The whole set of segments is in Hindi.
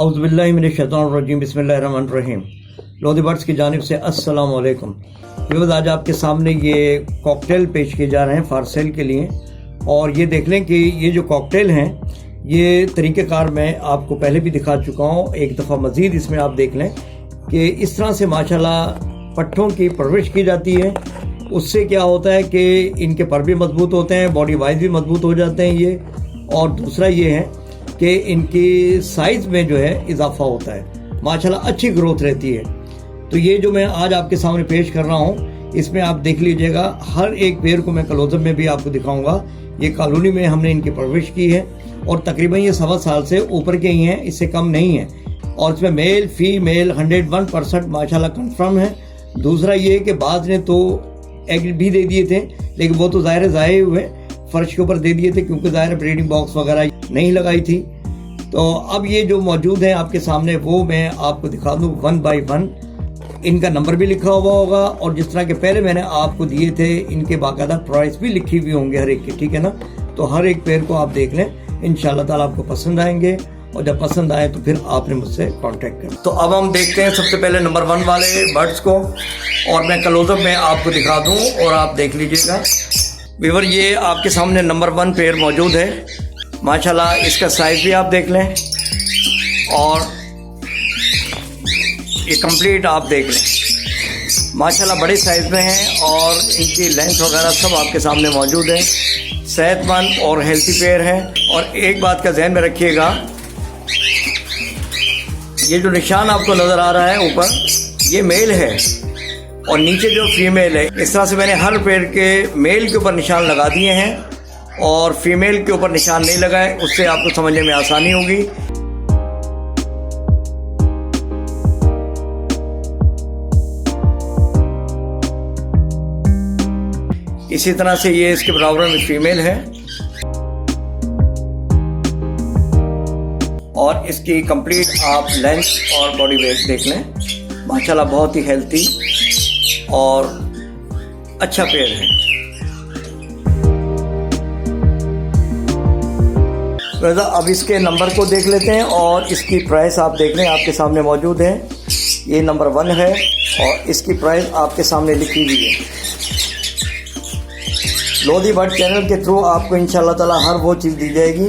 औज़ुबिल्लाहिमिनश्शैतानिर्रजीम बिस्मिल्लाहिर्रहमानिर्रहीम। लोधी बर्ड्स की जानिब से अस्सलाम वालेकुम। आज आपके सामने ये कॉकटेल पेश किए जा रहे हैं फॉर सेल के लिए। और ये देख लें कि ये जो कॉकटेल हैं ये तरीक़ेकार मैं आपको पहले भी दिखा चुका हूँ। एक दफ़ा मज़ीद इसमें आप देख लें कि इस तरह से माशाल्लाह पट्ठों की परवरिश की जाती है। उससे क्या होता है कि इनके पर भी मजबूत होते हैं, बॉडी वाइज भी मजबूत हो जाते हैं ये। और दूसरा ये है कि इनकी साइज़ में जो है इजाफा होता है, माशाल्लाह अच्छी ग्रोथ रहती है। तो ये जो मैं आज आपके सामने पेश कर रहा हूँ इसमें आप देख लीजिएगा, हर एक पेड़ को मैं क्लोजअप में भी आपको दिखाऊंगा। ये कॉलोनी में हमने इनकी परवरिश की है और तकरीबन ये 1.25 साल से ऊपर के ही हैं, इससे कम नहीं है। और इसमें मेल फीमेल 101% माशाल्लाह कन्फर्म है। दूसरा ये कि बाज़ ने तो एग भी दे दिए थे, लेकिन वो तो ज़ाहिर हुए फर्श के ऊपर दे दिए थे क्योंकि ज़ाहिर ब्रीडिंग बॉक्स वगैरह नहीं लगाई थी। तो अब ये जो मौजूद हैं आपके सामने वो मैं आपको दिखा दूँ 1 बाई 1। इनका नंबर भी लिखा हुआ होगा और जिस तरह के पहले मैंने आपको दिए थे इनके बाकायदा प्राइस भी लिखी हुई होंगे हर एक की, ठीक है ना। तो हर एक पेड़ को आप देख लें, इंशाल्लाह ताला आपको पसंद आएंगे और जब पसंद आए तो फिर आपने मुझसे कांटेक्ट करें। तो अब हम देखते हैं सबसे पहले नंबर 1 वाले बर्ड्स को और मैं क्लोजअप में आपको दिखा दूँ और आप देख लीजिएगा। व्यूअर ये आपके सामने नंबर 1 पेड़ मौजूद है। माशाल्लाह इसका साइज़ भी आप देख लें और ये कंप्लीट आप देख लें, माशाल्लाह बड़े साइज़ में हैं और इनकी लेंथ वगैरह सब आपके सामने मौजूद है। सेहतमंद और हेल्थी पेड़ है। और एक बात का जहन में रखिएगा, ये जो निशान आपको नज़र आ रहा है ऊपर, ये मेल है और नीचे जो फीमेल है। इस तरह से मैंने हर पेड़ के मेल के ऊपर निशान लगा दिए हैं और फीमेल के ऊपर निशान नहीं लगाए, उससे आपको समझने में आसानी होगी। इसी तरह से ये इसके बराबर में फीमेल है और इसकी कंप्लीट आप लेंथ और बॉडी वेट देख लें, माशाल्लाह बहुत ही हेल्थी और अच्छा पेड़ है। अब इसके नंबर को देख लेते हैं और इसकी प्राइस आप देख लें, आपके सामने मौजूद है। ये नंबर 1 है और इसकी प्राइस आपके सामने लिखी हुई है। लोधी बर्ड चैनल के थ्रू आपको इंशाल्लाह ताला हर वो चीज़ दी जाएगी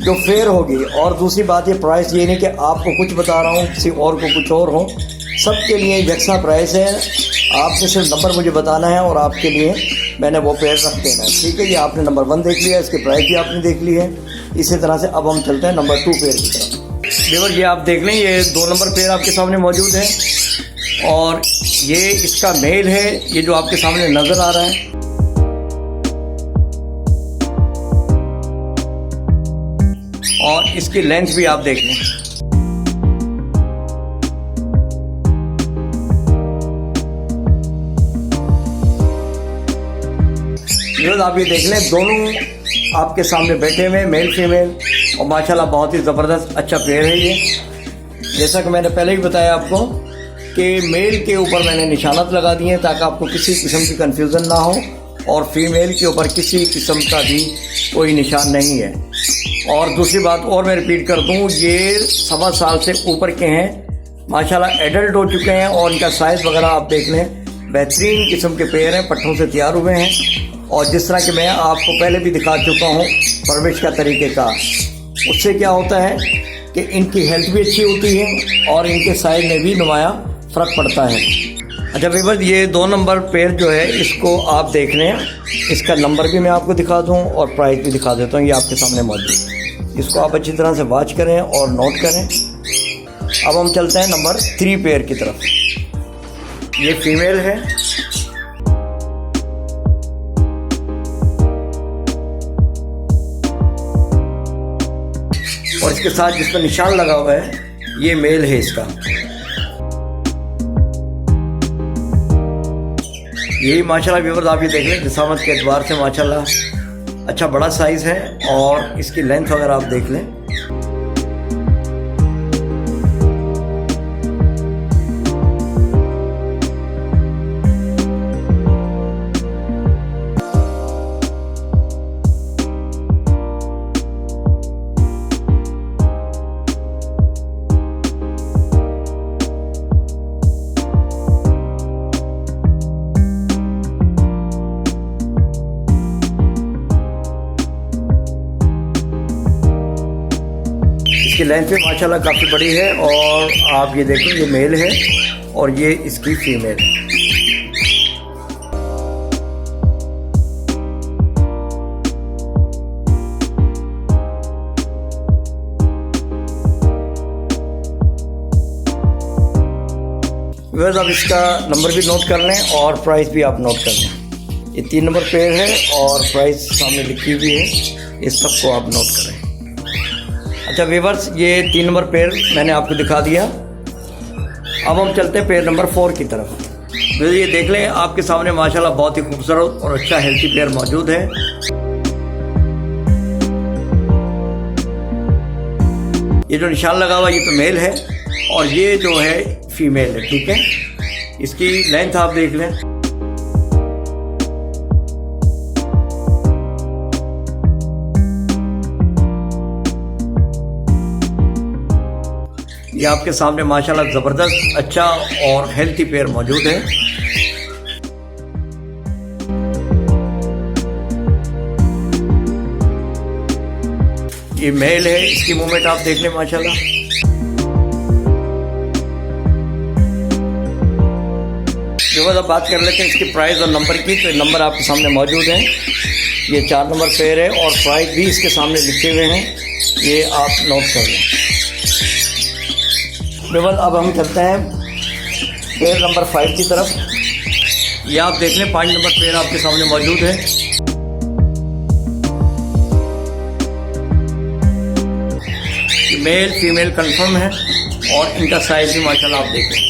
जो फेयर होगी। और दूसरी बात, ये प्राइस ये नहीं कि आपको कुछ बता रहा हूँ किसी और को कुछ और हो, सबके लिए यकसा प्राइस है। आपने सिर्फ नंबर मुझे बताना है और आपके लिए मैंने वो पेड़ रख देना है, ठीक है। ये आपने नंबर 1 देख लिया, इसकी प्राइस भी आपने देख ली है। इसी तरह से अब हम चलते हैं नंबर 2 पेड़ की तरफ। देवर ये आप देख लें, ये 2 नंबर पेड़ आपके सामने मौजूद है और ये इसका मेल है, ये जो आपके सामने नज़र आ रहा है। और इसकी लेंथ भी आप देख लें। आप ये देख लें, दोनों आपके सामने बैठे हुए मेल फीमेल और माशाल्लाह बहुत ही ज़बरदस्त अच्छा पेड़ है ये। जैसा कि मैंने पहले ही बताया आपको कि मेल के ऊपर मैंने निशानात लगा दिए हैं ताकि आपको किसी किस्म की कंफ्यूजन ना हो और फीमेल के ऊपर किसी किस्म का भी कोई निशान नहीं है। और दूसरी बात और मैं रिपीट कर दूं, ये 1.25 साल से ऊपर के हैं, माशाल्लाह एडल्ट हो चुके हैं और इनका साइज़ वगैरह आप देख लें, बेहतरीन किस्म के पेड़ हैं, पट्टों से तैयार हुए हैं। और जिस तरह कि मैं आपको पहले भी दिखा चुका हूँ परवरिश का तरीके का, उससे क्या होता है कि इनकी हेल्थ भी अच्छी होती है और इनके साइज़ में भी नुमाया फ़र्क पड़ता है। अच्छा व्यूअर्स, ये 2 नंबर पेड़ जो है इसको आप देख लें, इसका नंबर भी मैं आपको दिखा दूं और प्राइस भी दिखा देता हूं, ये आपके सामने मौजूद। इसको आप अच्छी तरह से वॉच करें और नोट करें। अब हम चलते हैं नंबर 3 पेड़ की तरफ। ये फीमेल है और इसके साथ जिस पर निशान लगा हुआ है ये मेल है इसका। यही माशाल्लाह व्यूअर्स आप ये देख लें, जिसामत के एतबार से माशाल्लाह अच्छा बड़ा साइज़ है और इसकी लेंथ वगैरह आप देख लें। इसकी लेंथ भी माशाल्लाह काफ़ी बड़ी है। और आप ये देखें, ये मेल है और ये इसकी फीमेल है। व्यूअर्स, आप इसका नंबर भी नोट कर लें और प्राइस भी आप नोट कर लें। ये 3 नंबर पेयर है और प्राइस सामने लिखी हुई है, इस सबको आप नोट करें। अच्छा व्यूअर्स, ये 3 नंबर पेयर मैंने आपको दिखा दिया। अब हम चलते हैं पेयर नंबर 4 की तरफ। ये देख लें, आपके सामने माशाल्लाह बहुत ही खूबसूरत और अच्छा हेल्थी पेयर मौजूद है। ये जो निशान लगा हुआ ये तो मेल है और ये जो है फीमेल है, ठीक है। इसकी लेंथ आप देख लें, ये आपके सामने माशाल्लाह ज़बरदस्त अच्छा और हेल्थी पेयर मौजूद है। ये मेल है, इसकी मूवमेंट आप देख लें माशाल्लाह। अब बात कर लेते हैं इसकी प्राइस और नंबर की। तो नंबर आपके सामने मौजूद है, ये 4 नंबर पेयर है और प्राइस भी इसके सामने लिखे हुए हैं, ये आप नोट कर लें। केवल अब हम चलते हैं पेयर नंबर 5 की तरफ। ये आप देख लें, 5 नंबर पेयर आपके सामने मौजूद है। मेल फीमेल कंफर्म है और इनका साइज भी माशाल्लाह आप देखें,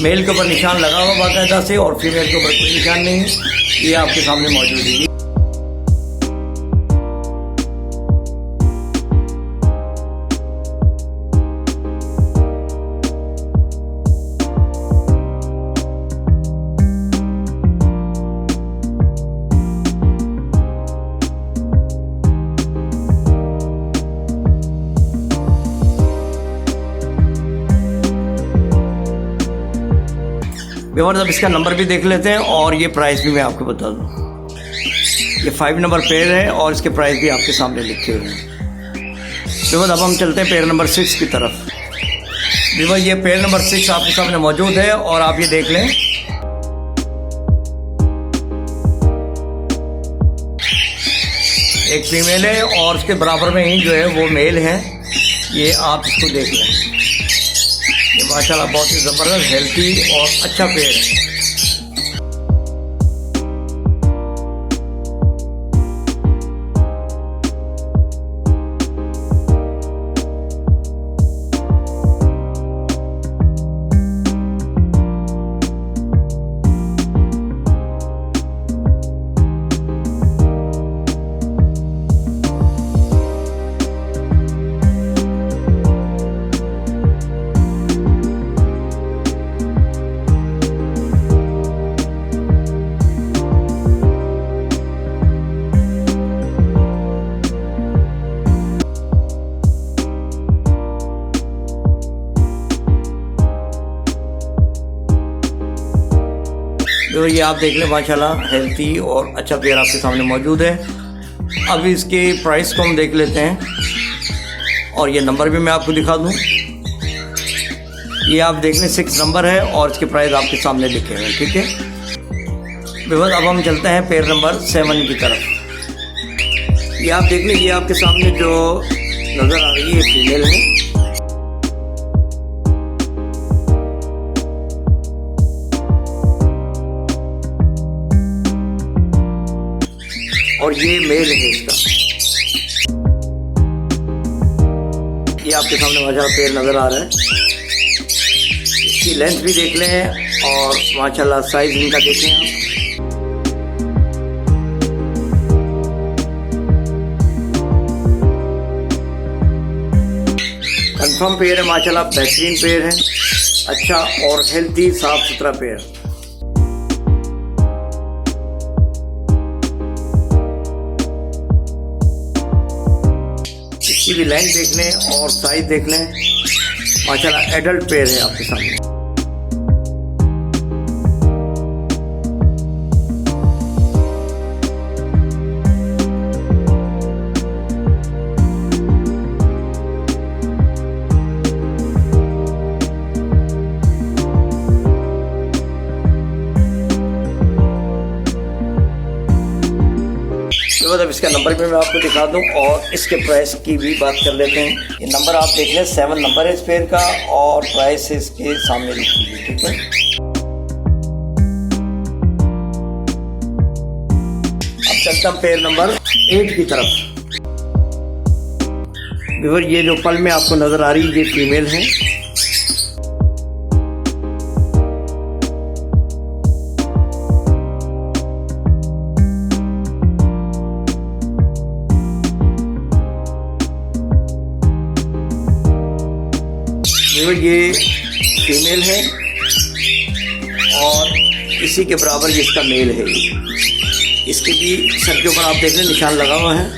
मेल के ऊपर निशान लगा हुआ बाकायदा से और फीमेल के ऊपर कोई निशान नहीं है, ये आपके सामने मौजूद है। अब इसका नंबर भी देख लेते हैं और ये प्राइस भी मैं आपको बता दूं। ये 5 नंबर पेयर है और इसके प्राइस भी आपके सामने लिखे हुए हैं। अब हम चलते हैं पेयर नंबर 6 की तरफ। ये पेयर नंबर 6 आपके सामने मौजूद है और आप ये देख लें, एक फीमेल है और उसके बराबर में ही जो है वो मेल है, ये आप इसको देख लें। ये माशाल्लाह बहुत ही ज़बरदस्त हेल्थी और अच्छा पेड़ है। तो ये आप देख लें माशाल्लाह हेल्थी और अच्छा पेयर आपके सामने मौजूद है। अब इसके प्राइस को हम देख लेते हैं और ये नंबर भी मैं आपको दिखा दूं। ये आप देख लें 6 नंबर है और इसके प्राइस आपके सामने लिखे हुए हैं, ठीक है। बिकॉज अब हम चलते हैं पेयर नंबर 7 की तरफ। ये आप देख लें, ये आपके सामने जो नज़र आ रही है फीमेल है और ये मेल है इसका। ये आपके सामने माशाल्लाह पेड़ नज़र आ रहा है। इसकी लेंथ भी देख लें और माशाल्लाह साइज इनका देखें आप। कंफर्म पेड़ है माशाल्लाह, बेहतरीन पेड़ है, अच्छा और हेल्थी साफ सुथरा पेड़। इसकी भी लेंथ देख लें और साइज देख लें, माशाल्लाह एडल्ट पेयर है आपके सामने। तो अब इसका नंबर भी मैं आपको दिखा दूं और इसके प्राइस की भी बात कर लेते हैं। ये नंबर आप देख लें, 7 नंबर है इस पेयर का और प्राइस इसके सामने लिखी हुई, ठीक है। अब चलता हूं पेयर नंबर 8 की तरफ। व्यूअर ये जो पल में आपको नजर आ रही है ये फीमेल है। ये फीमेल है और इसी के बराबर ये इसका मेल है। इसके भी सर के ऊपर आप देख लें निशान लगा हुआ है।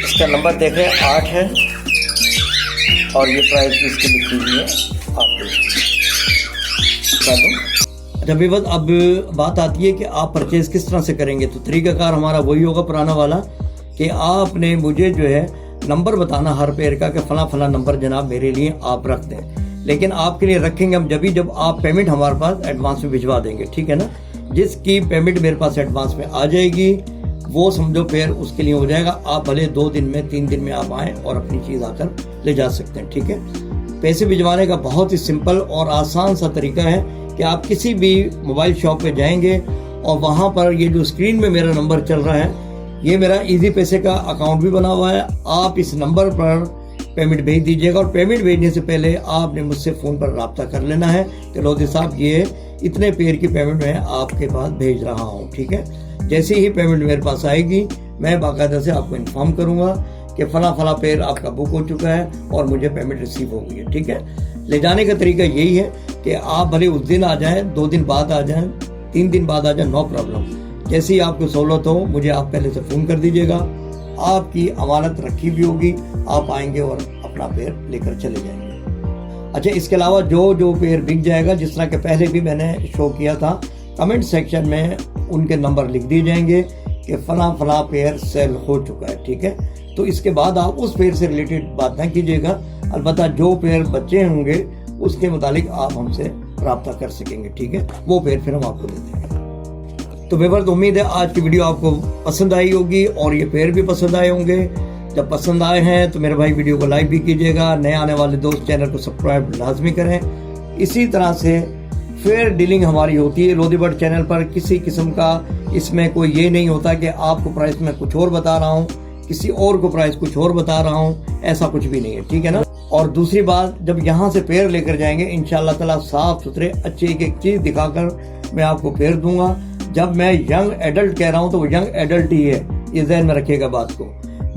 इसका नंबर देखें 8 है और ये प्राइस भी इसकी लिखी हुई है, आप देख। अच्छा बेबस, अब बात आती है कि आप परचेज किस तरह से करेंगे। तो तरीकाकार हमारा वही होगा पुराना वाला कि आपने मुझे जो है नंबर बताना हर पेयर का कि फला फला नंबर जनाब मेरे लिए आप रख दें। लेकिन आपके लिए रखेंगे हम जब आप पेमेंट हमारे पास एडवांस में भिजवा देंगे, ठीक है ना। जिसकी पेमेंट मेरे पास एडवांस में आ जाएगी वो समझो पेयर उसके लिए हो जाएगा। आप भले 2 दिन में 3 दिन में आप आएँ और अपनी चीज़ आकर ले जा सकते हैं, ठीक है। पैसे भिजवाने का बहुत ही सिंपल और आसान सा तरीका है कि आप किसी भी मोबाइल शॉप पे जाएंगे और वहाँ पर ये जो स्क्रीन में मेरा नंबर चल रहा है ये मेरा इजी पैसे का अकाउंट भी बना हुआ है। आप इस नंबर पर पेमेंट भेज दीजिएगा और पेमेंट भेजने से पहले आपने मुझसे फ़ोन पर रब्ता कर लेना है कि लोधी साहब ये इतने पेयर की पेमेंट मैं आपके पास भेज रहा हूँ, ठीक है। जैसे ही पेमेंट मेरे पास आएगी मैं बाकायदा से आपको इन्फॉर्म करूंगा कि फला फला पेयर आपका बुक हो चुका है और मुझे पेमेंट रिसीव हो गई है, ठीक है। ले जाने का तरीका यही है कि आप भले उस दिन आ जाएं, 2 दिन बाद आ जाएं, 3 दिन बाद आ जाएं, नो प्रॉब्लम। जैसे ही आपको सहूलत हो मुझे आप पहले से फ़ोन कर दीजिएगा। आपकी अमानत रखी भी होगी, आप आएंगे और अपना पेयर लेकर चले जाएंगे। अच्छा, इसके अलावा जो पेयर बिक जाएगा, जिस तरह के पहले भी मैंने शो किया था, कमेंट सेक्शन में उनके नंबर लिख दिए जाएंगे कि फला फला पेयर सेल हो चुका है, ठीक है। तो इसके बाद आप उस पेयर से रिलेटेड बात ना कीजिएगा, अलबत्ता जो पेयर बचे होंगे उसके मुतालिक आप हमसे रब्ता कर सकेंगे, ठीक है। वो पेयर फिर हम आपको दे देंगे। तो बेबर, तो उम्मीद है आज की वीडियो आपको पसंद आई होगी और ये पेयर भी पसंद आए होंगे। जब पसंद आए हैं तो मेरे भाई वीडियो को लाइक भी कीजिएगा। नए आने वाले दोस्त चैनल को सब्सक्राइब लाजमी करें। इसी तरह से फेयर डीलिंग हमारी होती है लोधी बर्ड चैनल पर। किसी किस्म का इसमें कोई ये नहीं होता कि आपको प्राइस में कुछ और बता रहा हूँ, किसी और को प्राइस कुछ और बता रहा हूँ, ऐसा कुछ भी नहीं है, ठीक है ना। और दूसरी बात, जब यहाँ से पेयर लेकर जाएंगे इंशाअल्लाह ताला साफ सुथरे अच्छे एक चीज दिखाकर मैं आपको पेयर दूंगा। जब मैं यंग एडल्ट कह रहा हूँ तो वो यंग एडल्ट ही है, ये ध्यान में रखिएगा बात को।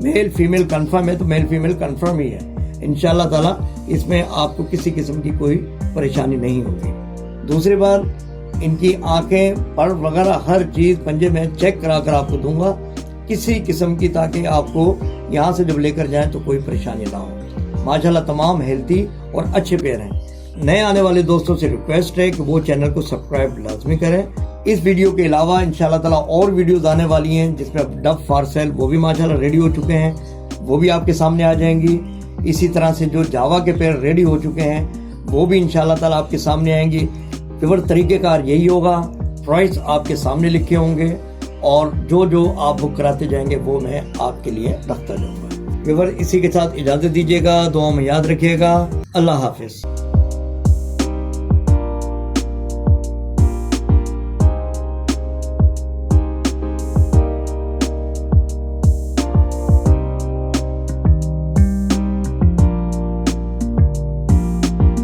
मेल फीमेल कंफर्म है तो मेल फीमेल कंफर्म ही है इंशाअल्लाह ताला। इसमें आपको किसी किस्म की कोई परेशानी नहीं होगी। दूसरी बात, इनकी आंखें, पर वगैरह हर चीज पंजे में चेक करा कर आपको दूंगा किसी किस्म की, ताकि आपको यहाँ से जब लेकर जाएं तो कोई परेशानी ना हो। माशाल्लाह तमाम हेल्थी और अच्छे पेयर हैं। नए आने वाले दोस्तों से रिक्वेस्ट है कि वो चैनल को सब्सक्राइब लाजमी करें। इस वीडियो के अलावा इंशाल्लाह ताला और वीडियोस आने वाली हैं जिसमें डब फॉर सेल वो भी माशाल्लाह रेडी हो चुके हैं, वो भी आपके सामने आ जाएंगी। इसी तरह से जो जावा के पेयर रेडी हो चुके हैं वो भी इंशाल्लाह ताला आपके सामने आएंगी। फिर तरीकेकार यही होगा, प्राइस आपके सामने लिखे होंगे और जो आप बुक कराते जाएंगे वो मैं आपके लिए रखता जाऊंगा। फिर इसी के साथ इजाजत दीजिएगा, दुआ में याद रखिएगा। अल्लाह हाफिज।